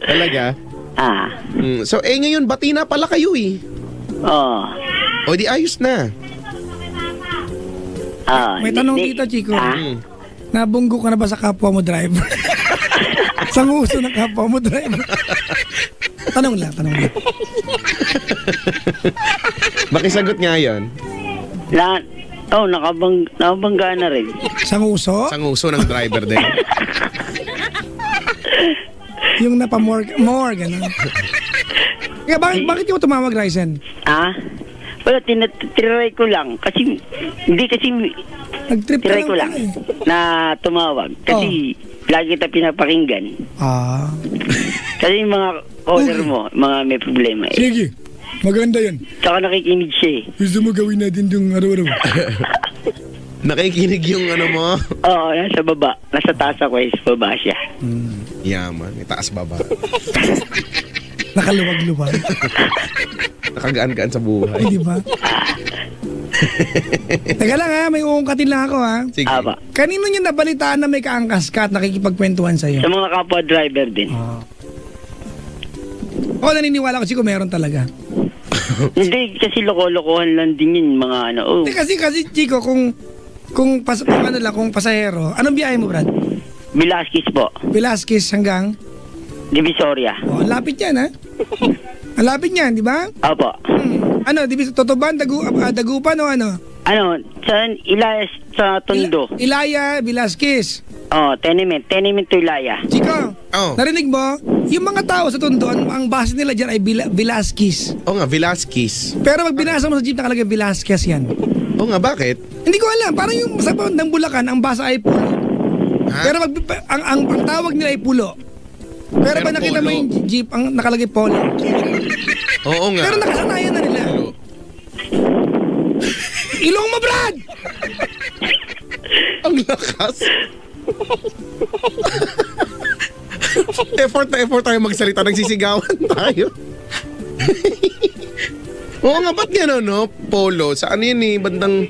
Talaga? So, ngayon, bati na pala kayo eh. O di ayos na.
May tanong dito, Chico.
Mm.
Nabunggo ka na ba sa kapwa mo driver? Sa nguso ng kapwa mo driver? Tanong lang.
Makisagot nga yun.
Nakabangga na rin.
Sa nguso?
Sa nguso ng driver din.
Yung napamore, gano'n. Kaya bakit yung tumawag, Ryzen?
Wala, tiniray ko lang. Kasi,
Nag-trip ka
tiray ko lang
eh.
na tumawag. Kasi, lagi kita pinapakinggan. Kasi yung mga caller mo, mga may problema eh.
Sige, maganda yan.
Tsaka nakikinig siya eh.
Gusto mo gawin natin yung araw-araw?
Nakikinig yung ano mo?
Oo, nasa baba. Nasa taas ako eh, sa baba siya.
Yaman, itaas baba.
Nakaluwag-luwag.
Nakagaan-gaan sa buhay.
Di ba? Teka lang ha, may uungkatin lang ako ha.
Sige.
Aba.
Kanino niyo nabalitaan na may kaangkas ka at nakikipagkwentuhan sa'yo?
Sa mga kapwa driver din.
Oo, naniniwala ko siguro meron talaga.
Hindi, kasi loko-lokohan lang din yun, mga ano. Oh,
Kasi Chico, kung pasahero, anong biyahe mo, Brad?
Velasquez po.
Velasquez hanggang?
Divisoria.
Oh, ang lapit yan ha. Ang lapit yan, di ba?
Opo.
Ano, Totoban, Dagupan o ano?
Ano, sa Ilayas sa Tondo.
Ilaya, Velasquez.
Oh, tenement to Ilaya.
Chico,
Oh.
narinig mo? Yung mga tao sa Tondo, ang base nila dyan ay Velasquez.
Oo nga, Velasquez.
Pero pag binasa mo sa jeep, nakalagay Velasquez yan.
Oo nga, bakit?
Hindi ko alam, parang yung sa ng Bulacan, ang basa ay pulo.
Ha?
Pero ang tawag nila ay pulo. Pero
Pero
pag nakita mo
polo.
yung jeep, ang nakalagay polo.
Oo nga.
Pero nakasanayan na nila. Ilong mo, Brad!
Ang lakas. effort tayo magsalita. Nagsisigawan tayo. Oo nga, ba't gano'n, no? Polo. Saan yun eh? Bandang...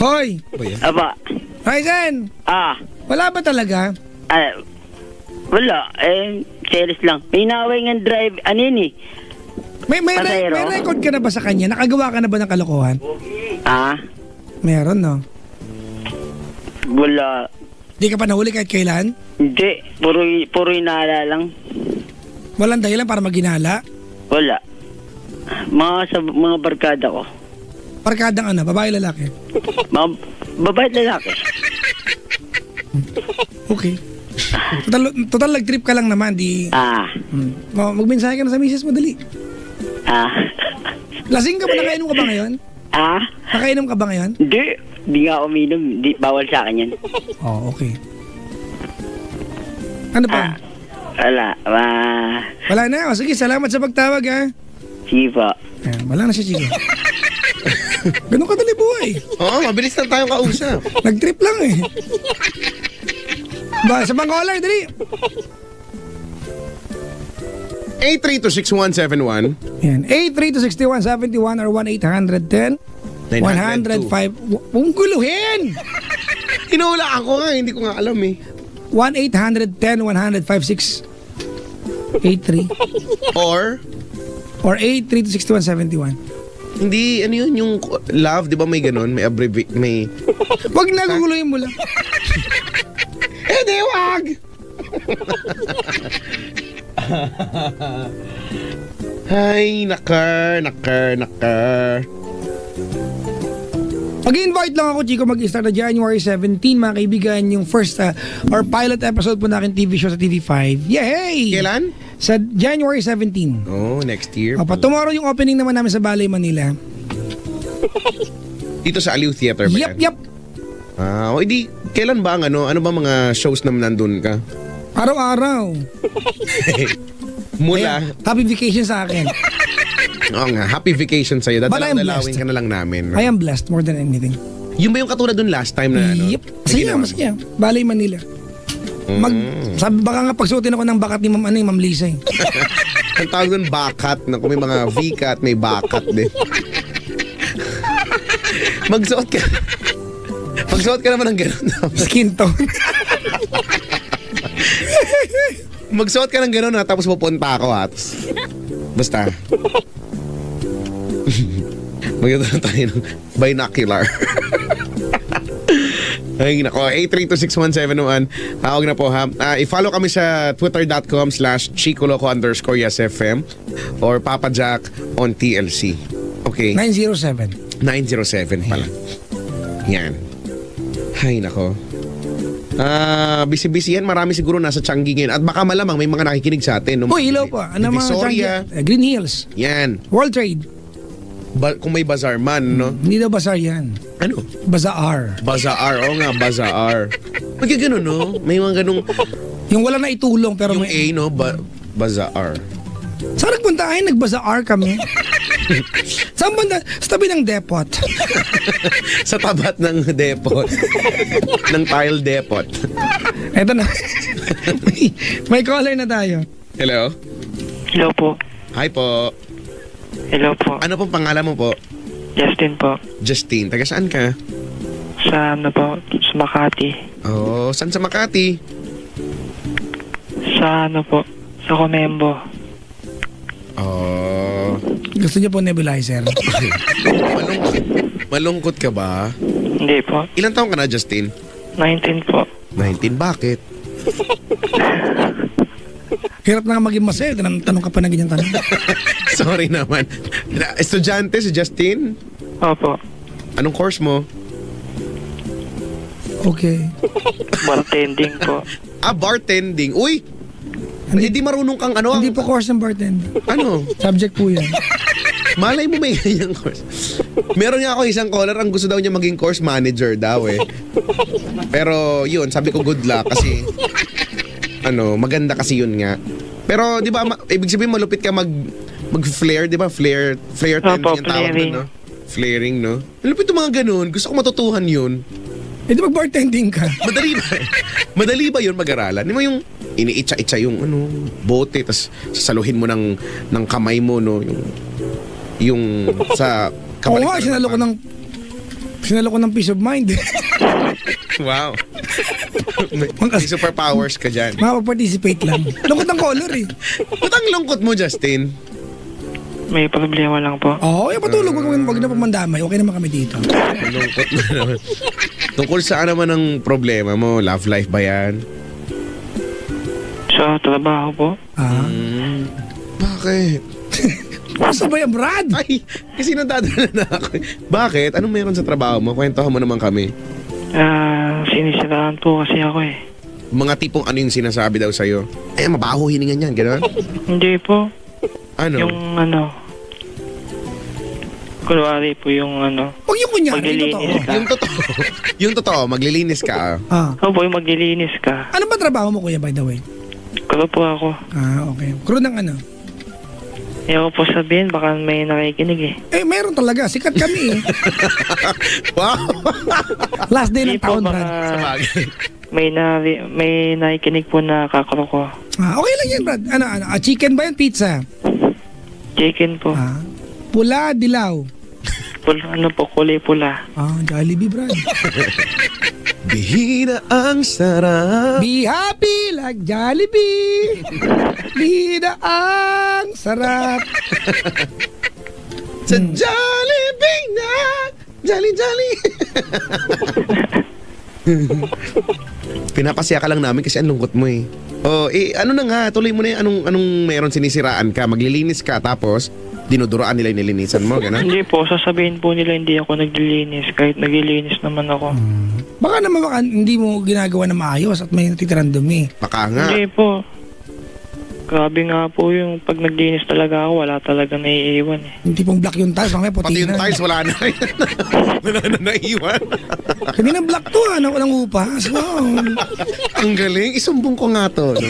Hoy!
Aba.
Ryzen!
Ah.
Wala ba talaga?
Wala. Serious lang. May naway ng drive. Ano yun eh?
May
Pasahero?
record ka na ba sa kanya? Nakagawa ka na ba ng kalokohan?
Ah.
Meron, no?
Wala.
Di ka pa nahuli kahit kailan?
Hindi. Puro inaalala lang.
Walang dahilan para maginala?
Wala. Mga barkada ko.
Parkadang ano, babae lalaki?
Mga babae at lalaki.
Okay. Total nag-trip ka lang naman, di...
Ah.
Magmensahe ka na sa misis mo, dali.
Ah.
Lasing ka ba? Nakainom ka ba ngayon?
Ah?
Nakainom ka ba ngayon?
Hindi. Hindi nga ako uminom. Hindi, bawal sa akin yan.
Oh, okay. Ano pa?
Wala.
Wala na. O, sige, salamat sa pagtawag, ha?
Sige po.
Ayan, wala na siya, Chico. Ganun kadali buhay.
Oo, mabilis lang tayong kausap.
Nag-trip lang, eh. Sa bang caller, dali.
8326171.
Yan. 8326171 or 1-800-10 105. Huwag guluhin!
Hinulaan ko nga, hindi ko nga alam eh.
1-800-10-105-683
Or,
or 8326171.
hindi, ano yun, yung love, di ba may ganun? May may...
Huwag na, guguluhin mo lang.
Hindi, wag! Ay, nakar.
Mag-invite lang ako, Chico, mag-start na January 17, mga kaibigan, yung first or pilot episode po natin TV show sa TV5. Yay!
Kailan?
Sa January 17.
Oh, next year.
Opa, tomorrow yung opening naman namin sa Balay, Manila.
Dito sa Aliw Theater ba yan?
Yep.
Ah, o edi, kailan ba ang ano ba mga shows na nandun ka?
Araw-araw.
Mula,
Ayan, happy vacation sa akin.
oo nga, happy vacation sa'yo.
But I'm
Dadalawin
blessed.
ka na lang namin. No?
I am blessed more than anything.
Yung ba yung katulad dun last time na ano?
Yep.
Ay, ginawa mo?
Masaya. Balay, Manila. Sabi baka nga pagsuotin ako ng bakat ni Ma'am Lisa eh.
Ang tawag dun bakat. Na kung may mga V-cut, may bakat din. Magsuot ka naman ng gano'n.
Skin tone.
Magsuot ka ng gano'n ha, tapos pupunta ako ha. Basta. Magkita tayo ng binocular. Ay nako, 8326171. Tawag na po ha. I-follow kami sa twitter.com/chicoloco_yesfm or Papa Jack on TLC. Okay.
907.
907 pala. Yan. Ay nako. Busy-busy yan. Marami siguro nasa Changi ngayon. At baka malamang may mga nakikinig sa atin.
Uy, hello po. Ano mga
Divisoria.
Green Hills.
Yan.
World Trade.
Kung may bazaar man, no?
Hindi daw bazaar yan.
Ano?
Bazaar.
Bazaar. Oo nga, bazaar. Pagka gano'n, no? May mga ganong...
Yung wala na itulong pero
Yung
may...
A, no? Bazaar.
Saan nagpunta ay? Nagbazaar kami. Saan banda? Sa tabi ng depot.
Sa tabat ng depot. Ng tile depot.
Eto na. may caller na tayo.
Hello?
Hello po.
Hi po.
Hello po.
Ano pong pangalan mo po?
Justin po.
Justin. Taga saan ka?
Sa ano po? Sa Makati.
Oh, saan sa Makati?
Sa ano po? Sa Comembo.
Oh.
Gusto niyo po nebulizer?
Malungkot ka ba?
Hindi po.
Ilan taong ka na, Justin?
19 po.
19. Bakit?
Hirap na nga maging masaya. Tanong ka pa na ganyan tanong.
Sorry naman. Estudyante si Justin?
Opo.
Anong course mo?
Okay.
Bartending po.
Bartending. Uy! Hindi marunong kang ano?
Hindi po course ng bartender.
Ano?
Subject po yan.
Malay mo may ganyang course. Meron nga ako isang caller, ang gusto daw niya maging course manager daw eh. Pero yun, sabi ko good luck kasi maganda kasi yun nga. Pero di ba, ibig sabihin malupit ka mag-flare, di ba? Flare tending yung tawag
flaring.
doon, no? Flaring, no? Malupit yung mga ganun. Gusto ko matutuhan yun.
Di mag-bartending ka.
Madali ba? Madali ba yun mag-aralan? Di mo yung iniitsa-itsa yung bote, tas sasaluhin mo ng kamay mo, no? Yung sa
Oo nga, sinalo ko ng peace of mind.
Wow. May superpowers ka dyan.
Makapag-participate lang. Lungkot ng color eh.
Ba't ang lungkot mo, Justin?
May problema lang po.
Oo, yung patulog. Huwag na pamandamay. Okay naman kami dito.
Lungkot mo naman. Tungkol saan naman ang problema mo? Love life ba yan?
Sa trabaho po.
Bakit?
Basta ba yan, Brad?
Ay, kasi nadadala na ako. Bakit? Anong meron sa trabaho mo? Kwentuhan mo naman kami.
Sinisiraan po kasi ako eh.
Mga tipong ano yung sinasabi daw sa'yo? Mabaho hiningan yan, gano'n?
Hindi po.
Ano?
Yung kunwari po yung
Huwag yung kunyari.
maglilinis ka.
Yung totoo, maglilinis ka.
Opo, yung maglilinis ka.
Ano ba trabaho mo, kuya, by the way?
Kalo po ako.
Okay. Crew ng ano?
Ayaw ko po sabihin, baka may nakikinig eh.
Meron talaga. Sikat kami eh.
Wow!
Last day
Hindi
ng
po,
taon,
baka
Brad.
may nakikinig po na kakaro ko.
Okay lang yan, Brad. Chicken ba yan? Pizza?
Chicken po.
Pula, dilaw.
Kulay pula.
Jollibee, Brad.
Bihira ang sarap.
Be happy like Jollibee. Bihira ang sarap.
Sa Jollibee na. Jolly. Pinapasya ka lang namin kasi ang lungkot mo eh. Ano na nga, tuloy mo na yung anong meron sinisiraan ka. Maglilinis ka tapos dinuduraan nila yung nilinisan mo, gano'n?
Hindi po, sasabihin po nila hindi ako naglilinis kahit naglilinis naman ako.
Baka hindi mo ginagawa na maayos at may natitirang dumi.
Baka nga.
Hindi po. Grabe nga po yung pag naglinis talaga ako, wala talaga naiiwan eh.
Yung tipong black yung tiles, mamaya puti
Pati yung
na.
tiles, wala na. Wala na naiwan.
Kanina black to, ng upas. Wow.
Ang galing. Isumbong ko nga to. No?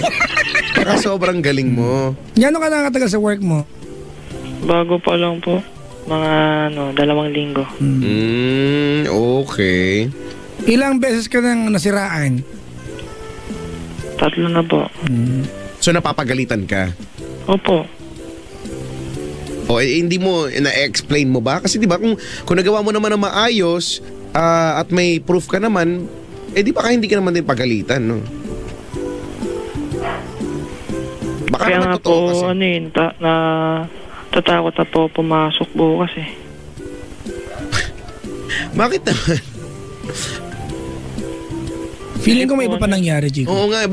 Baka sobrang galing mo.
Gano'n ka nakatagal sa work mo?
Bago pa lang po. Mga 2 linggo.
Okay.
Ilang beses ka nang nasiraan?
3 na po.
So napapagalitan ka?
Opo.
Hindi mo na-explain mo ba? Kasi di ba kung nagawa mo naman na maayos at may proof ka naman, di ba hindi ka naman din pagalitan, no? Baka
Kaya
naman
nga
totoo
po,
kasi.
tatakot na po pumasok bukas eh.
Bakit naman?
Feeling ko may iba pa nangyari, Chico.
Oo nga,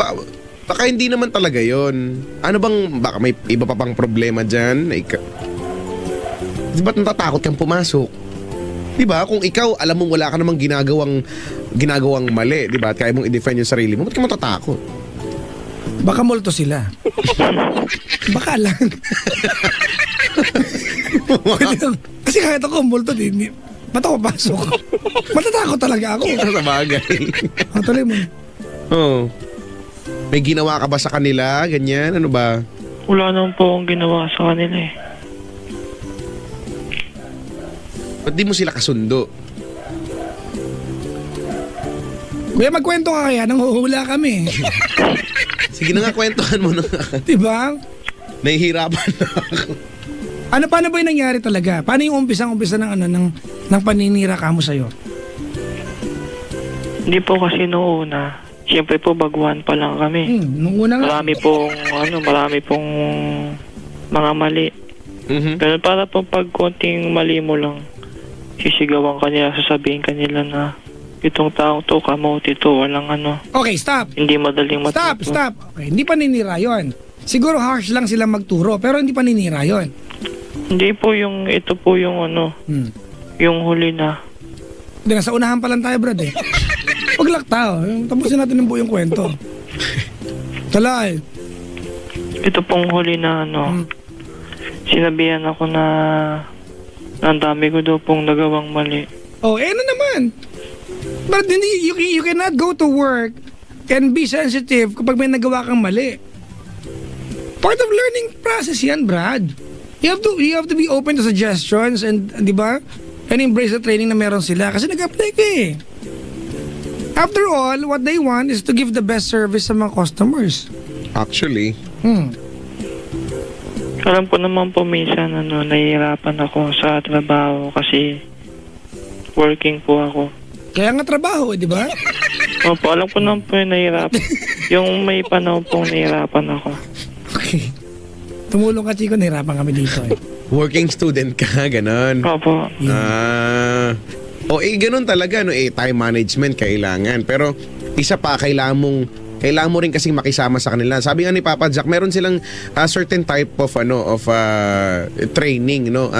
baka hindi naman talaga yon. Ano bang, baka may iba pa pang problema dyan? Di ba't natatakot kang pumasok? Di ba? Kung ikaw, alam mong wala ka namang ginagawang mali, di ba? At kaya mong i-defend yung sarili mo, ba't ka matatakot?
Baka multo sila. Baka lang. Kasi kahit ako multo din, ba't ako pasok? Matatakot talaga ako.
Sa bagay.
Tuloy mo.
May ginawa ka ba sa kanila? Ganyan? Ano ba?
Wala naman po akong ginawa sa kanila eh.
Ba't di mo sila kasundo?
Kuya, magkwento ka kaya, nanghuhula kami.
Sige na nga, kwentuhan mo na nga.
Diba?
Nahihirapan na ako.
Paano ba yung nangyari talaga? Paano yung umpisa ng paninira ka mo sa'yo?
Hindi po kasi noong una, siyempre po baguhan pa lang kami.
Nung una nga.
Marami pong mga mali.
Mhm.
Pero para po pag konting mali mo lang, sisigawan kanila, sasabihin kanila na itong taong to, kamote to, walang
Okay, stop.
hindi madaling matuto.
Stop. Okay, hindi paninira yon. Siguro harsh lang sila magturo, pero hindi paninira yon.
Hindi po ito po yung yung huli na.
Hindi, nasa unahan pa lang tayo, brad eh. Huwag laktaw. Tapusin natin ng buong kwento. Tala eh.
Ito pong huli na sinabihan ako na ang dami ko daw pong nagawang mali.
Oh, ano naman? But hindi, you cannot go to work and be sensitive kapag may nagawa kang mali. Part of learning process yan, Brad. You have to be open to suggestions and, di ba? And embrace the training na meron sila kasi nag-apply ka eh. After all, what they want is to give the best service sa mga customers.
Actually,
Alam ko naman po minsan nahihirapan ako sa trabaho kasi working po ako.
Kaya nga trabaho, di ba?
Opo, alam ko naman po yung nahihirapan. Yung may panahon pong nahihirapan ako.
Okay. Tumulong ka, Chico. Nahirapan kami dito eh.
working student ka, ganon.
Opo.
Ganun talaga, time management kailangan. Pero isa pa, kailangan mo rin kasing makisama sa kanila. Sabi nga ni Papa Jack, meron silang certain type of training, no.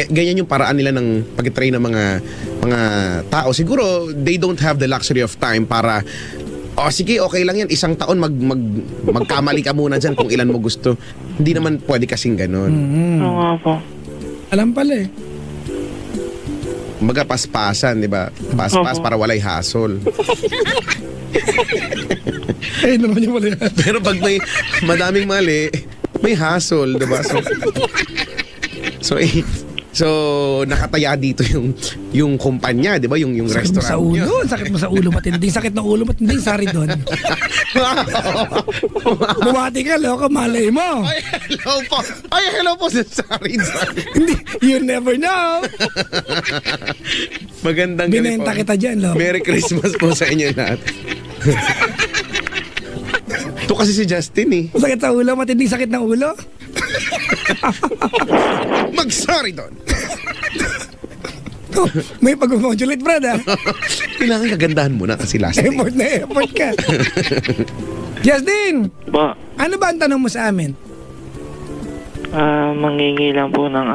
Ganyan yung paraan nila ng pag-train ng mga tao. Siguro they don't have the luxury of time para sige, okay lang yan. Isang taon magkamali ka muna dyan kung ilan mo gusto. Hindi naman pwede kasing ganun.
Oo nga po.
Alam pala eh.
Kumbaga paspasan, di ba? Paspas
Opo.
para walay hasol.
Eh, naman yung wala yan.
Pero pag may madaming mali, may hassle, di ba? So nakataya dito yung kumpanya, di ba? Yung
Sakit mo sa
restaurant niyo.
ulo. Sakit mo sa ulo. Matinding sakit ng ulo. Matinding sari doon. Bumati ka, loko. Malay mo.
Hello po sa Sarin.
Hindi, you never know.
Magandang gabi
Binenta
po.
kita dyan, loko.
Merry Christmas po sa inyo lahat. Ito kasi si Justin eh.
Sakit sa ulo. Matinding sakit ng ulo.
Mag-sorry doon.
Oh, may pag-modulate, Brad, ha?
Kailangan kagandahan mo na kasi last day.
Effort ka. Justin,
Ba,
ano ba ang tanong mo sa amin?
mangingi lang po ng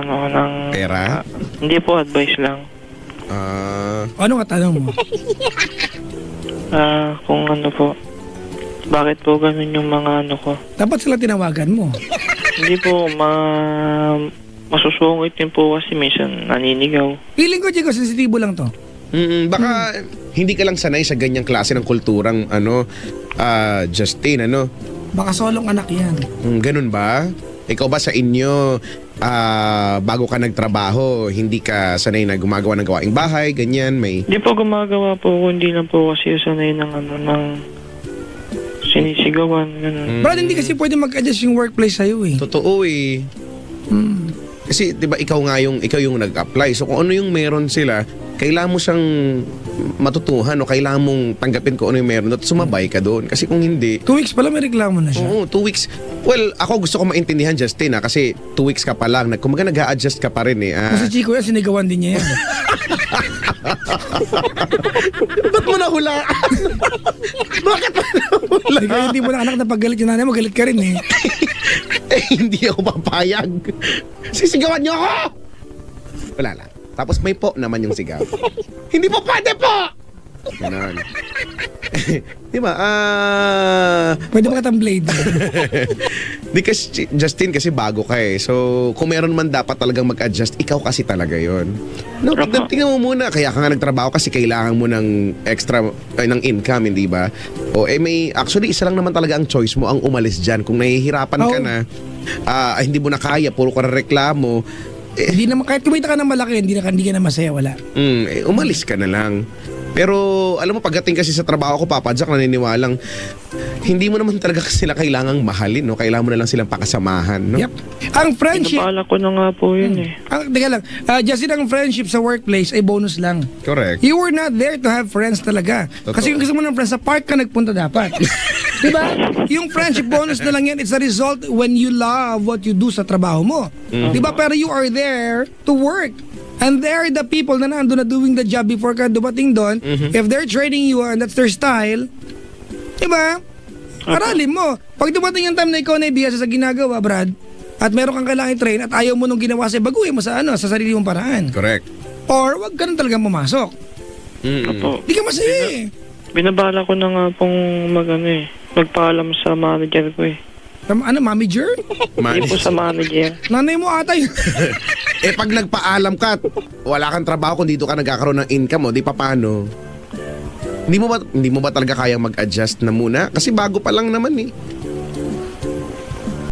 Pera?
hindi po, advice lang.
Ano ka tanong mo?
Kung po, bakit po ganun yung mga ko?
Dapat sila tinawagan mo.
Hindi po, masusungit din po kasi minsan naninigaw.
Feeling ko, Chico, sensitibo lang to.
Baka hindi ka lang sanay sa ganyang klase ng kulturang Justin,
Baka solong anak yan.
Ganun ba? Ikaw ba sa inyo, bago ka nagtrabaho, hindi ka sanay na gumagawa ng gawaing bahay, ganyan, may...
Hindi po gumagawa po, kundi lang po kasi sanay ng ng sinisigawan, ganun.
Brad, hindi kasi pwede mag-adjust yung workplace sa'yo eh.
Totoo eh. Kasi 'di ba ikaw yung nag-apply. So kung ano yung meron sila, kailangan mo siyang matutuhan o kailangan mong tanggapin kung ano yung meron at sumabay ka doon. Kasi kung hindi,
2 weeks pala may reklamo na siya.
oo, 2 weeks. Well, ako gusto ko maintindihan, Justin, kasi 2 weeks ka pa lang. Kumaga nag-a-adjust ka pa rin eh.
Kasi Chico yan, sinigawan din niya yan.
Ba't mo nahulaan? Bakit mo nahulaan?
Kaya hindi mo na anak na paggalit yung nanay mo, galit ka rin eh.
Hindi ako papayag. Sisigawan niyo ako! Wala lang. Tapos may po naman yung sigaw. Hindi po pwede po! Ganon. Di ba?
Pwede ba katang blade?
Di kasi, Justin, kasi bago ka eh. So, kung meron man dapat talagang mag-adjust, ikaw kasi talaga yon. No, tingnan mo muna. Kaya ka nga nagtrabaho kasi kailangan mo ng extra, ng income, hindi ba? Actually, isa lang naman talaga ang choice mo, ang umalis dyan. Kung nahihirapan ka na, hindi mo na kaya, puro ka na reklamo,
Hindi naman, kahit kumita ka ng malaki, hindi ka na masaya, wala.
umalis ka na lang. Pero alam mo, pagdating kasi sa trabaho ko, Papa Jack, naniniwalang hindi mo naman talaga sila kailangang mahalin, no? Kailangan mo na lang silang pakasamahan, no?
Yep. Ang friendship,
Pinabala ko na nga po yun eh.
teka lang, Justin, ang friendship sa workplace ay bonus lang.
Correct.
You were not there to have friends talaga.
Totoo.
Kasi kung gusto mo ng friends, sa park ka nagpunta dapat. Diba? Yung friendship bonus na lang yan, it's a result when you love what you do sa trabaho mo. Diba? Pero you are there to work. And they're the people na nandun na doing the job before ka dumating doon. If they're training you and that's their style, diba? Aralin mo. Pag dumating yung time na ikaw na ibiyasa sa ginagawa, Brad, at meron kang kailangan train at ayaw mo nung ginawa sa'yo, baguhin mo sa sarili mong paraan.
Correct.
Or wag ka na talaga pumasok.
Opo.
Di ka masaya eh.
Binabala ko na nga pong magpaalam sa manager ko eh.
Ano, manager?
Hindi po sa manager.
Nanay mo ata yun.
Eh pag nagpaalam ka, at wala kang trabaho kung dito ka nagkakaroon ng income, di pa paano? Hindi mo ba talaga kayang mag-adjust na muna? Kasi bago pa lang naman eh.